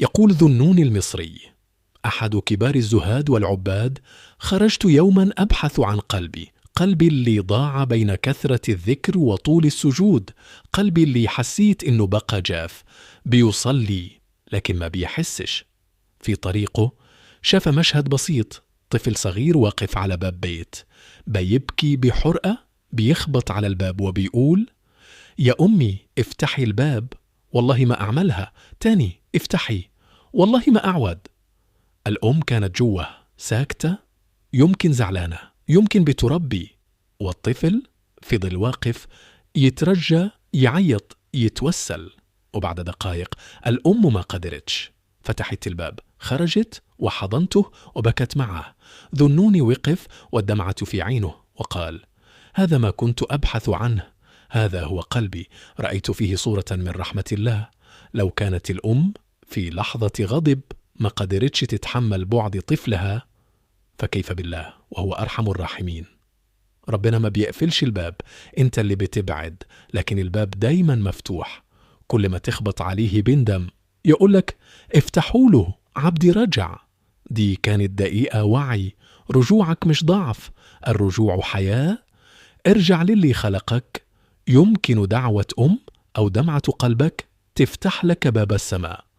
يقول ذو النون المصري أحد كبار الزهاد والعباد: خرجت يوما أبحث عن قلبي اللي ضاع بين كثرة الذكر وطول السجود، قلبي اللي حسيت إنه بقى جاف، بيصلي لكن ما بيحسش. في طريقه شاف مشهد بسيط: طفل صغير واقف على باب بيت، بيبكي بحرقة، بيخبط على الباب وبيقول: يا أمي افتحي الباب، والله ما أعملها تاني، افتحي، والله ما أعود. الأم كانت جوه ساكتة، يمكن زعلانة، يمكن بتربي، والطفل فضل واقف يترجى، يعيط، يتوسل. وبعد دقائق الأم ما قدرتش، فتحت الباب، خرجت وحضنته وبكت معه. ذو النون وقف والدمعة في عينه وقال: هذا ما كنت أبحث عنه، هذا هو قلبي، رأيت فيه صورة من رحمة الله. لو كانت الأم في لحظة غضب ما قدرتش تتحمل بعد طفلها، فكيف بالله وهو أرحم الراحمين؟ ربنا ما بيقفلش الباب، انت اللي بتبعد، لكن الباب دايما مفتوح. كل ما تخبط عليه بندم، يقولك: افتحوا له، عبدي رجع. دي كانت دقيقة وعي، رجوعك مش ضعف، الرجوع حياة. ارجع للي خلقك، يمكن دعوة أو دمعة قلبك تفتح لك باب السماء.